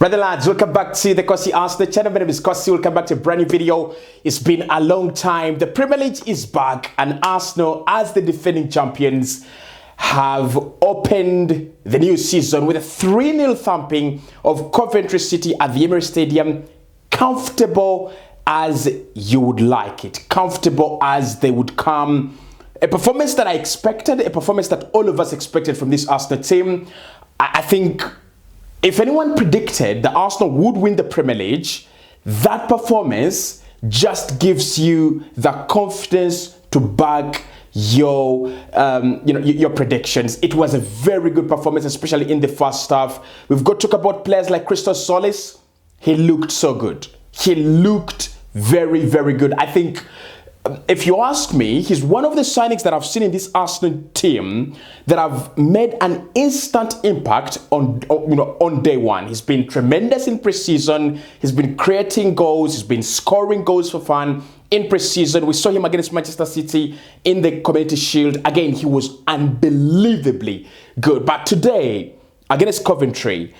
Brother lads, welcome back to the Cossy Arsenal channel. My name is Cossy. Welcome back to a brand new video. It's been a long time. The Premier League is back, and Arsenal, as the defending champions, have opened the new season with a 3-0 thumping of Coventry City at the Emirates Stadium. Comfortable as you would like it. Comfortable as they would come. A performance that I expected, a performance that all of us expected from this Arsenal team. I think if anyone predicted that Arsenal would win the Premier League, that performance just gives you the confidence to back your your predictions. It was a very good performance, especially in the first half. We've got to talk about players like Christo Solace. He looked so good. He looked very, very good. I think, if you ask me, he's one of the signings that I've seen in this Arsenal team that have made an instant impact on day one. He's been tremendous in pre-season. He's been creating goals. He's been scoring goals for fun in pre-season. We saw him against Manchester City in the Community Shield. Again, he was unbelievably good. But today, against Coventry,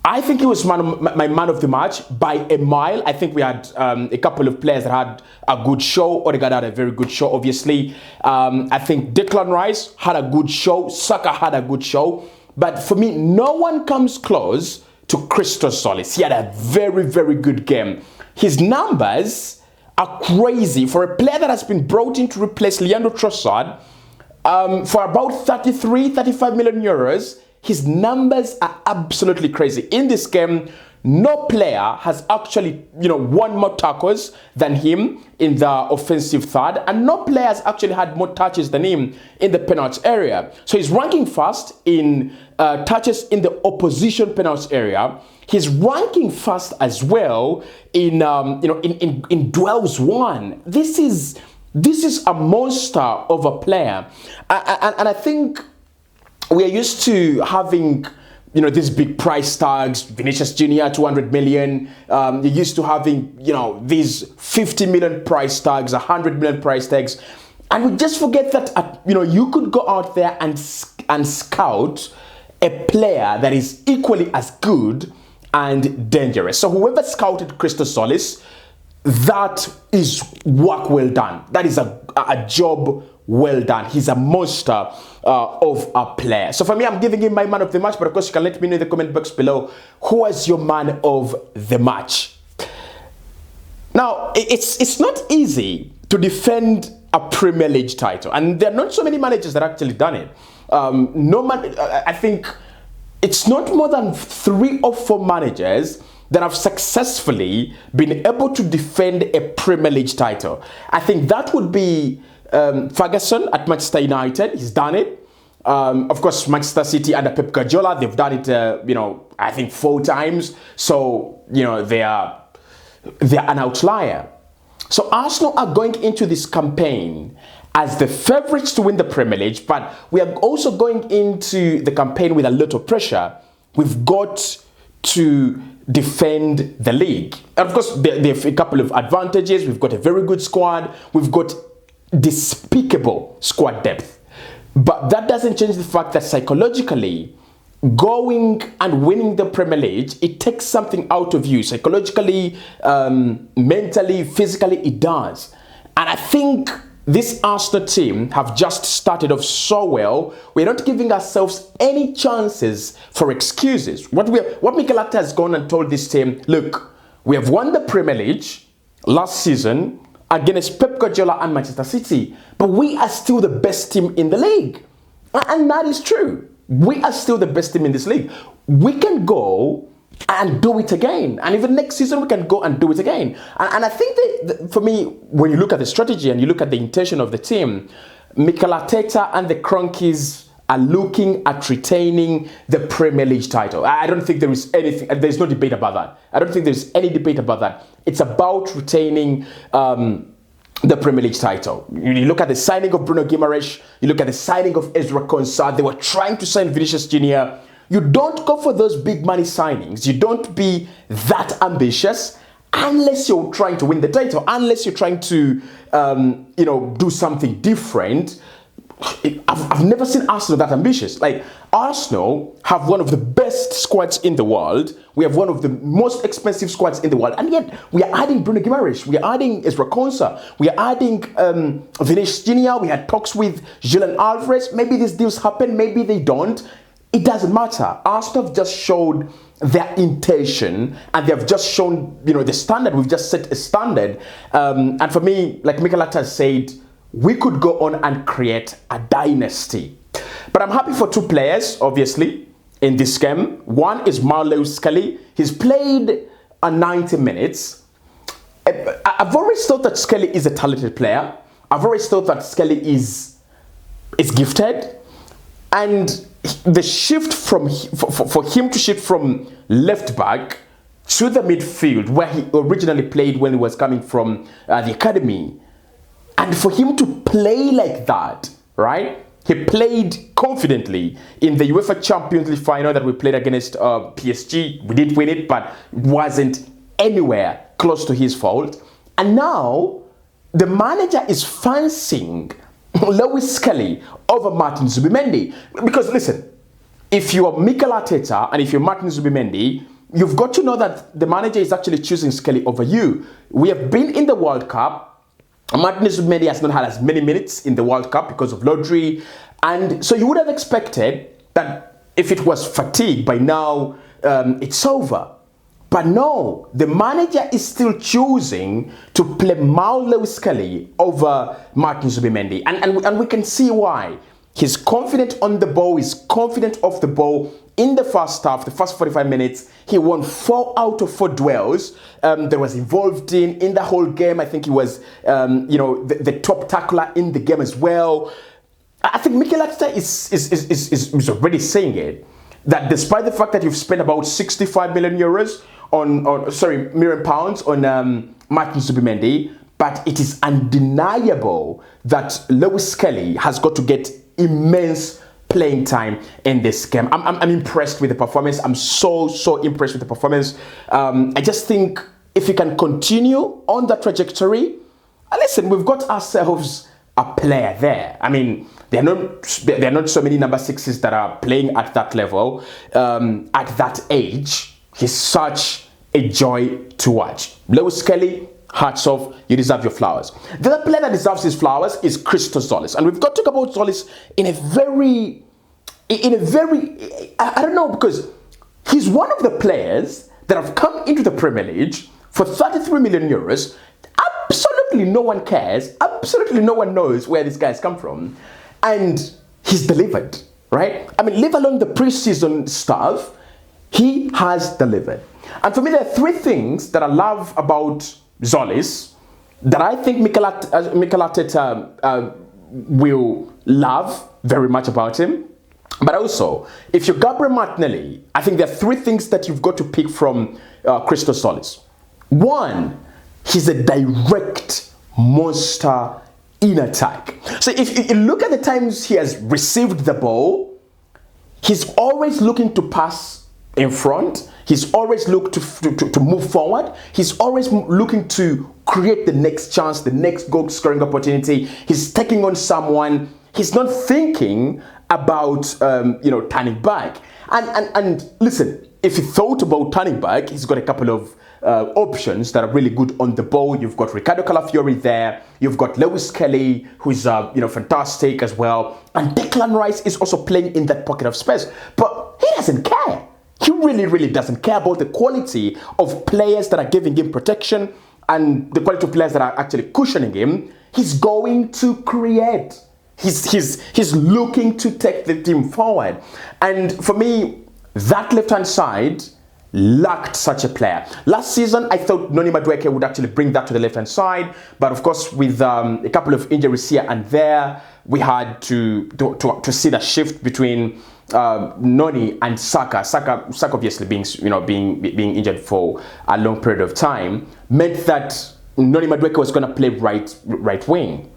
I think he was my man of the match by a mile. I think we had a couple of players that had a good show. Odegaard had a very good show, obviously. I think Declan Rice had a good show. Saka had a good show. But for me, no one comes close to Christo Solace. He had a very, very good game. His numbers are crazy. For a player that has been brought in to replace Leandro Trossard for about 35 million euros, his numbers are absolutely crazy. In this game, no player has actually, won more tackles than him in the offensive third, and no player has actually had more touches than him in the penalty area. So he's ranking first in touches in the opposition penalty area. He's ranking first as well in duels won. This is a monster of a player, and I think we are used to having, these big price tags. Vinicius Jr., 200 million. You're used to having, these 50 million price tags, 100 million price tags. And we just forget that, you could go out there and scout a player that is equally as good and dangerous. So whoever scouted Christo Solace, that is work well done. That is a job well done. He's a monster of a player. So for me, I'm giving him my man of the match, but of course you can let me know in the comment box below who was your man of the match. Now, it's not easy to defend a Premier League title, and there are not so many managers that actually done it. I think it's not more than 3 or 4 managers that have successfully been able to defend a Premier League title. I think that would be Ferguson at Manchester United. He's done it. Of course, Manchester City under Pep Guardiola, they've done it, I think 4 times. So, they are an outlier. So Arsenal are going into this campaign as the favourites to win the Premier League, but we are also going into the campaign with a lot of pressure. We've got to defend the league. And of course, there are a couple of advantages. We've got a very good squad. We've got despicable squad depth. But that doesn't change the fact that psychologically, going and winning the Premier League, it takes something out of you. Psychologically, mentally, physically, it does. And I think this Arsenal team have just started off so well. We're not giving ourselves any chances for excuses. What Mikel Arteta has gone and told this team, look, we have won the Premier League last season against Pep Guardiola and Manchester City, but we are still the best team in the league. And that is true. We are still the best team in this league. We can go and do it again. And even next season, we can go and do it again. And I think that, for me, when you look at the strategy and you look at the intention of the team, Mikel Arteta and the Cronkies are looking at retaining the Premier League title. I don't think there is anything, there's no debate about that. I don't think there's any debate about that. It's about retaining the Premier League title. You look at the signing of Bruno Guimaraes, you look at the signing of Ezra Konsa. They were trying to sign Vinicius Jr. You don't go for those big money signings. You don't be that ambitious unless you're trying to win the title, unless you're trying to, do something different. I've never seen Arsenal that ambitious. Like, Arsenal have one of the best squads in the world. We have one of the most expensive squads in the world. And yet, we are adding Bruno Guimaraes. We are adding Ezra Konsa. We are adding Vinicius Junior. We had talks with Julian Alvarez. Maybe these deals happen. Maybe they don't. It doesn't matter. Arsenal have just showed their intention, and they have just shown, the standard. We've just set a standard. And for me, like Mikel Arteta said, we could go on and create a dynasty. But I'm happy for two players, obviously, in this game. One is Skelly. He's played 90 minutes. I've always thought that Skelly is a talented player. I've always thought that Skelly is gifted. And the shift for him to shift from left back to the midfield, where he originally played when he was coming from the academy, and for him to play like that, right? He played confidently in the UEFA Champions League final that we played against PSG. We did win it, but it wasn't anywhere close to his fault. And now the manager is fancying Lewis Skelly over Martin Zubimendi. Because listen, if you are Mikel Arteta and if you're Martin Zubimendi, you've got to know that the manager is actually choosing Skelly over you. We have been in the World Cup. Martin Zubimendi has not had as many minutes in the World Cup because of Lodri. And so you would have expected that if it was fatigue, by now it's over. But no, the manager is still choosing to play Lewis Skelly over Martin Zubimendi. And we can see why. He's confident on the ball, he's confident off the ball. In the first half, the first 45 minutes, he won 4 out of 4 duels that was involved in the whole game. I think he was, the top tackler in the game as well. I think Mikel Arteta is already saying it, that despite the fact that you've spent about 65 million euros million pounds on Martin Zubimendi, but it is undeniable that Lewis Skelly has got to get immense playing time in this game. I'm impressed with the performance. I'm so impressed with the performance. I just think if we can continue on that trajectory, listen, we've got ourselves a player there. I mean, there are not so many number 6s that are playing at that level, at that age. He's such a joy to watch. Lewis Skelly, hats off, you deserve your flowers. The other player that deserves his flowers is Christo Solace. And we've got to talk about Tzolis in a very, I don't know, because he's one of the players that have come into the Premier League for 33 million euros. Absolutely no one cares. Absolutely no one knows where this guy's come from. And he's delivered, right? I mean, leave alone the preseason stuff, he has delivered. And for me, there are 3 things that I love about Tzolis that I think Mikel Arteta will love very much about him. But also, if you're Gabriel Martinelli, I think there are 3 things that you've got to pick from Christo Solace. One, he's a direct monster in attack. So if you look at the times he has received the ball, he's always looking to pass in front. He's always looking to move forward. He's always looking to create the next chance, the next goal scoring opportunity. He's taking on someone. He's not thinking about turning back. And listen, if he thought about turning back, he's got a couple of options that are really good on the ball. You've got Ricardo Calafiori there. You've got Lewis Skelly, who's fantastic as well. And Declan Rice is also playing in that pocket of space. But he doesn't care. He really doesn't care about the quality of players that are giving him protection and the quality of players that are actually cushioning him. He's going to create. He's looking to take the team forward. And for me, that left-hand side lacked such a player. Last season, I thought Noni Madueke would actually bring that to the left-hand side. But of course, with a couple of injuries here and there, we had to see the shift between Noni and Saka. Saka obviously being injured for a long period of time meant that Noni Madueke was going to play right wing.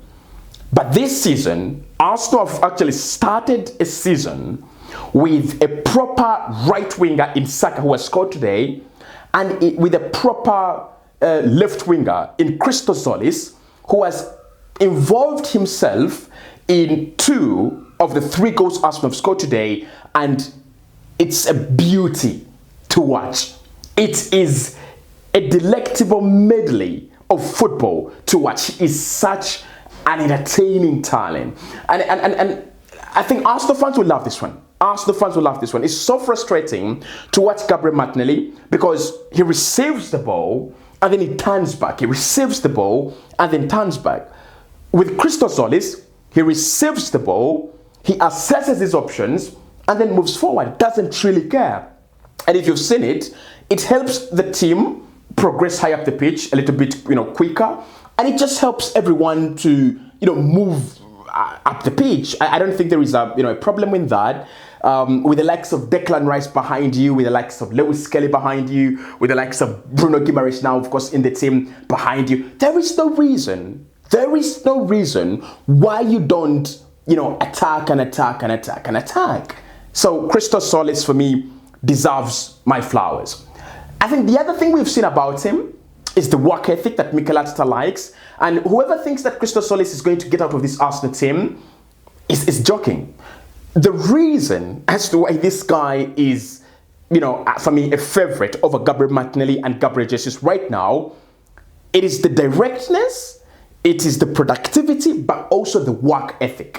But this season, Arsenal have actually started a season with a proper right winger in Saka, who has scored today, and with a proper left winger in Christo Solace, who has involved himself in 2 of the 3 goals Arsenal have scored today, and it's a beauty to watch. It is a delectable medley of football to watch. He is such an entertaining talent. And I think Arsenal fans will love this one. Arsenal fans will love this one. It's so frustrating to watch Gabriel Martinelli because he receives the ball and then he turns back. He receives the ball and then turns back. With Christo Solace, he receives the ball, he assesses his options, and then moves forward. Doesn't really care. And if you've seen it, it helps the team progress high up the pitch a little bit, quicker, and it just helps everyone to, move up the pitch. I don't think there is a problem with that. With the likes of Declan Rice behind you, with the likes of Lewis Skelly behind you, with the likes of Bruno Guimaraes now, of course, in the team behind you, there is no reason why you don't, attack and attack and attack and attack. So Christo Solace, for me, deserves my flowers. I think the other thing we've seen about him is the work ethic that Mikel Arteta likes. And whoever thinks that Christo Solace is going to get out of this Arsenal team is joking. The reason as to why this guy is, for me, a favorite over Gabriel Martinelli and Gabriel Jesus right now, it is the directness, it is the productivity, but also the work ethic.